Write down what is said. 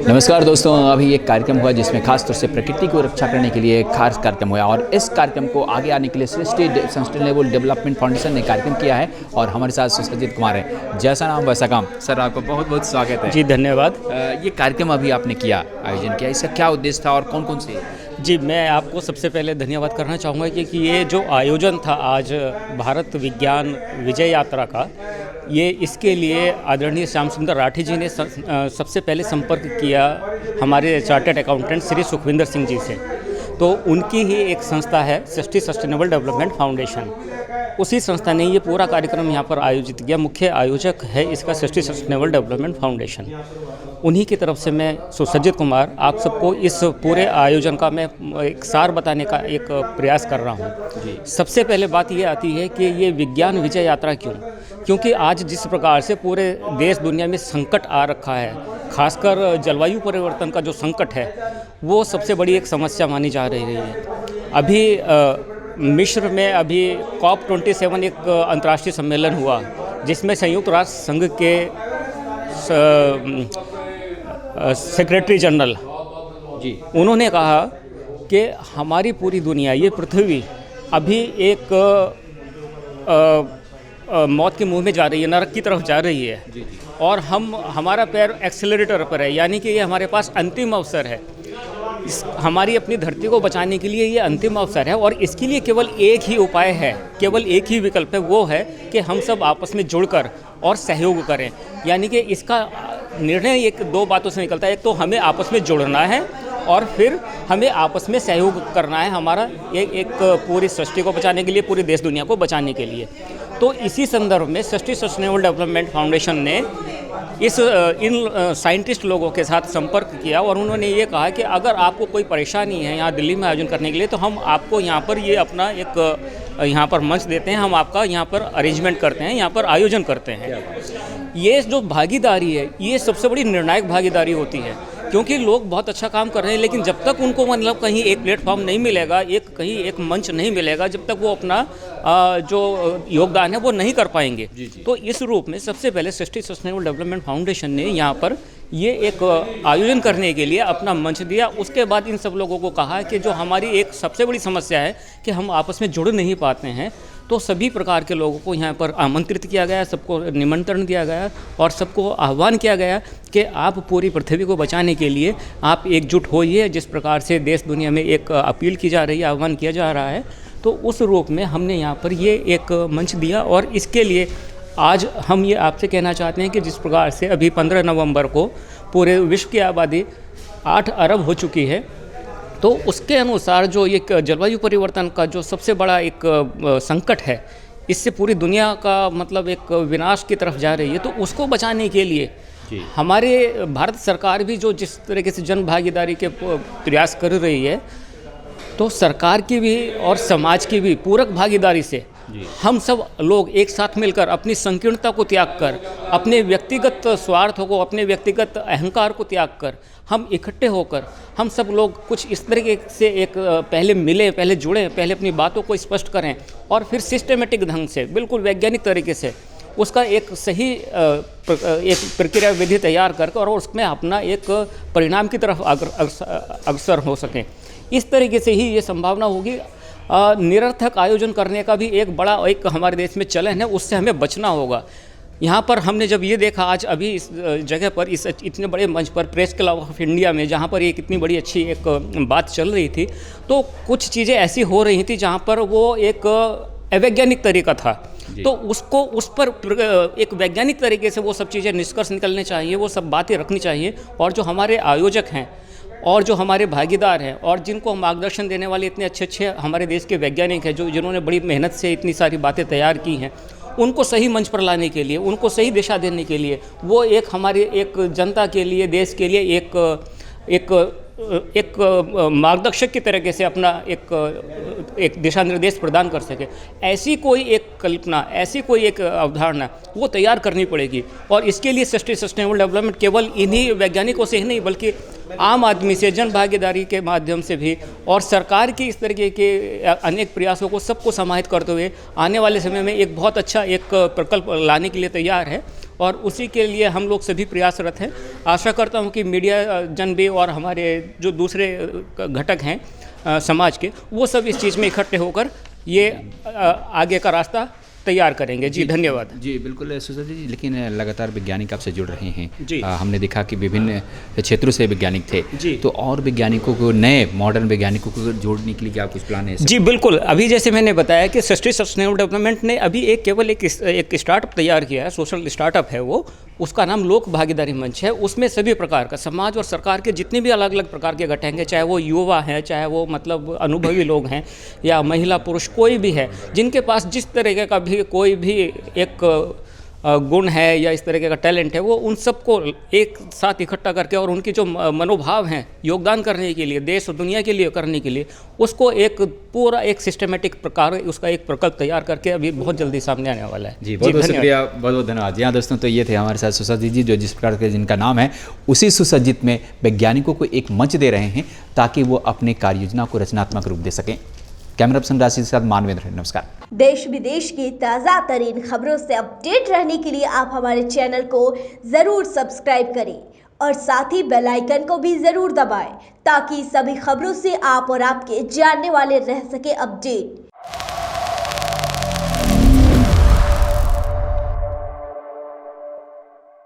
नमस्कार दोस्तों, अभी एक कार्यक्रम हुआ जिसमें खास तौर से प्रकृति को रक्षा करने के लिए एक खास कार्यक्रम हुआ और इस कार्यक्रम को आगे आने के लिए सृष्टि सस्टेनेबल डेवलपमेंट फाउंडेशन ने कार्यक्रम किया है और हमारे साथ सुसज्जित कुमार हैं। जैसा नाम वैसा काम। सर, आपको बहुत बहुत स्वागत है। जी धन्यवाद। ये कार्यक्रम अभी आपने किया, आयोजन किया, इसका क्या उद्देश्य था और कौन कौन से? जी, मैं आपको सबसे पहले धन्यवाद करना चाहूँगा कि ये जो आयोजन था आज भारत विज्ञान विजय यात्रा का, ये इसके लिए आदरणीय श्याम सुंदर राठी जी ने सबसे पहले संपर्क किया हमारे चार्टर्ड अकाउंटेंट श्री सुखविंदर सिंह जी से। तो उनकी ही एक संस्था है सृष्टि सस्टेनेबल डेवलपमेंट फाउंडेशन, उसी संस्था ने ये पूरा कार्यक्रम यहाँ पर आयोजित किया। मुख्य आयोजक है इसका सृष्टि सस्टेनेबल डेवलपमेंट फाउंडेशन। उन्हीं की तरफ से मैं सुसज्जित कुमार आप सबको इस पूरे आयोजन का मैं एक सार बताने का एक प्रयास कर रहा हूँ। सबसे पहले बात ये आती है कि ये विज्ञान विजय यात्रा क्यों? क्योंकि आज जिस प्रकार से पूरे देश दुनिया में संकट आ रखा है, खासकर जलवायु परिवर्तन का जो संकट है वो सबसे बड़ी एक समस्या मानी जा रही है। अभी मिस्र में अभी COP27 एक अंतर्राष्ट्रीय सम्मेलन हुआ जिसमें संयुक्त राष्ट्र संघ के सेक्रेटरी जनरल जी उन्होंने कहा कि हमारी पूरी दुनिया, ये पृथ्वी अभी एक मौत के मुंह में जा रही है, नरक की तरफ जा रही है। जी। और हमारा पैर एक्सेलरेटर पर है, यानी कि ये हमारे पास अंतिम अवसर है। हमारी अपनी धरती को बचाने के लिए ये अंतिम अवसर है और इसके लिए केवल एक ही उपाय है, केवल एक ही विकल्प है, वो है कि हम सब आपस में जुड़कर और सहयोग करें। यानी कि इसका निर्णय एक दो बातों से निकलता है। एक तो हमें आपस में जुड़ना है और फिर हमें आपस में सहयोग करना है, हमारा एक पूरी सृष्टि को बचाने के लिए, पूरी देश दुनिया को बचाने के लिए। तो इसी संदर्भ में सृष्टि सस्टेनेबल डेवलपमेंट फाउंडेशन ने इन साइंटिस्ट लोगों के साथ संपर्क किया और उन्होंने ये कहा कि अगर आपको कोई परेशानी है यहाँ दिल्ली में आयोजन करने के लिए, तो हम आपको यहाँ पर ये अपना एक यहाँ पर मंच देते हैं, हम आपका यहाँ पर अरेंजमेंट करते हैं, यहाँ पर आयोजन करते हैं। ये जो भागीदारी है, ये सबसे बड़ी निर्णायक भागीदारी होती है, क्योंकि लोग बहुत अच्छा काम कर रहे हैं, लेकिन जब तक उनको मतलब कहीं एक प्लेटफॉर्म नहीं मिलेगा, कहीं एक मंच नहीं मिलेगा, जब तक वो अपना जो योगदान है वो नहीं कर पाएंगे। जी। तो इस रूप में सबसे पहले सृष्टि सस्टेनेबल डेवलपमेंट फाउंडेशन ने यहाँ पर ये एक आयोजन करने के लिए अपना मंच दिया। उसके बाद इन सब लोगों को कहा कि जो हमारी एक सबसे बड़ी समस्या है कि हम आपस में जुड़ नहीं पाते हैं, तो सभी प्रकार के लोगों को यहाँ पर आमंत्रित किया गया, सबको निमंत्रण दिया गया और सबको आह्वान किया गया कि आप पूरी पृथ्वी को बचाने के लिए आप एकजुट होइए। जिस प्रकार से देश दुनिया में एक अपील की जा रही है, आह्वान किया जा रहा है, तो उस रूप में हमने यहाँ पर ये एक मंच दिया। और इसके लिए आज हम ये आपसे कहना चाहते हैं कि जिस प्रकार से अभी 15 नवंबर को पूरे विश्व की आबादी 8 अरब हो चुकी है, तो उसके अनुसार जो एक जलवायु परिवर्तन का जो सबसे बड़ा एक संकट है, इससे पूरी दुनिया का मतलब एक विनाश की तरफ जा रही है। तो उसको बचाने के लिए हमारे भारत सरकार भी जो जिस तरीके से जन भागीदारी के प्रयास कर रही है, तो सरकार की भी और समाज की भी पूरक भागीदारी से हम सब लोग एक साथ मिलकर अपनी संकीर्णता को त्याग कर, अपने व्यक्तिगत स्वार्थ को, अपने व्यक्तिगत अहंकार को त्याग कर, हम इकट्ठे होकर हम सब लोग कुछ इस तरीके से एक पहले मिलें, पहले जुड़ें, पहले अपनी बातों को स्पष्ट करें और फिर सिस्टेमेटिक ढंग से, बिल्कुल वैज्ञानिक तरीके से उसका एक सही एक प्रक्रिया विधि तैयार करके और उसमें अपना एक परिणाम की तरफ अग्रसर हो सकें। इस तरीके से ही ये संभावना होगी। निरर्थक आयोजन करने का भी एक बड़ा एक हमारे देश में चलन है, उससे हमें बचना होगा। यहाँ पर हमने जब ये देखा आज अभी इस जगह पर, इस इतने बड़े मंच पर, प्रेस क्लब ऑफ इंडिया में, जहाँ पर एक इतनी बड़ी अच्छी एक बात चल रही थी, तो कुछ चीज़ें ऐसी हो रही थी जहाँ पर वो एक अवैज्ञानिक तरीका था। तो उसको उस पर एक वैज्ञानिक तरीके से वो सब चीज़ें निष्कर्ष निकलने चाहिए, वो सब बातें रखनी चाहिए। और जो हमारे आयोजक हैं और जो हमारे भागीदार हैं और जिनको मार्गदर्शन देने वाले इतने अच्छे हमारे देश के वैज्ञानिक हैं, जिन्होंने बड़ी मेहनत से इतनी सारी बातें तैयार की हैं, उनको सही मंच पर लाने के लिए, उनको सही दिशा देने के लिए, वो एक हमारे एक जनता के लिए, देश के लिए एक मार्गदर्शक की तरीके से अपना एक दिशा निर्देश प्रदान कर सके, ऐसी कोई एक कल्पना, ऐसी कोई एक अवधारणा वो तैयार करनी पड़ेगी। और इसके लिए सृष्टि सस्टेनेबल डेवलपमेंट केवल इन्हीं वैज्ञानिकों से ही नहीं, बल्कि आम आदमी से, जन भागीदारी के माध्यम से भी, और सरकार की इस तरीके के अनेक प्रयासों को सबको समाहित करते हुए आने वाले समय में एक बहुत अच्छा एक प्रकल्प लाने के लिए तैयार है, और उसी के लिए हम लोग सभी प्रयासरत हैं। आशा करता हूं कि मीडिया जन भी और हमारे जो दूसरे घटक हैं समाज के, वो सब इस चीज़ में इकट्ठे होकर ये आगे का रास्ता तैयार करेंगे। जी धन्यवाद। जी बिल्कुल सुसज्जित जी, लेकिन लगातार वैज्ञानिक आपसे जुड़ रहे हैं जी। हमने देखा कि विभिन्न क्षेत्रों से वैज्ञानिक थे जी। तो और वैज्ञानिकों को, नए मॉडर्न वैज्ञानिकों को जोड़ने के लिए क्या कुछ प्लान है? जी बिल्कुल, अभी जैसे मैंने बताया कि सस्टेनेबल डेवलपमेंट ने अभी केवल एक स्टार्टअप तैयार किया है, सोशल स्टार्टअप है वो, उसका नाम लोक भागीदारी मंच है। उसमें सभी प्रकार का समाज और सरकार के जितने भी अलग अलग प्रकार के घटक हैं, चाहे वो युवा हैं, चाहे वो मतलब अनुभवी लोग हैं, या महिला पुरुष कोई भी है, जिनके पास जिस तरीके का भी कोई भी एक गुण है या इस तरीके का टैलेंट है, वो उन सबको एक साथ इकट्ठा करके और उनकी जो मनोभाव हैं योगदान करने के लिए, देश और दुनिया के लिए करने के लिए, उसको एक पूरा एक सिस्टमेटिक प्रकार उसका एक प्रकल्प तैयार करके अभी बहुत जल्दी सामने आने वाला है। जी बहुत बहुत शुक्रिया, बहुत बहुत धन्यवाद। जी हाँ दोस्तों, तो ये थे हमारे साथ सुसज्जित जी, जो जिस प्रकार के जिनका नाम है उसी सुसज्जित में वैज्ञानिकों को एक मंच दे रहे हैं ताकि वो अपने कार्य योजना को रचनात्मक रूप दे सकें। कैमरा पर्सन राशि के साथ मानवेंद्र, नमस्कार। देश विदेश की ताज़ा तरीन खबरों से अपडेट रहने के लिए आप हमारे चैनल को जरूर सब्सक्राइब करें और साथ ही बेल आइकन को भी जरूर दबाएं ताकि सभी खबरों से आप और आपके जानने वाले रह सके अपडेट।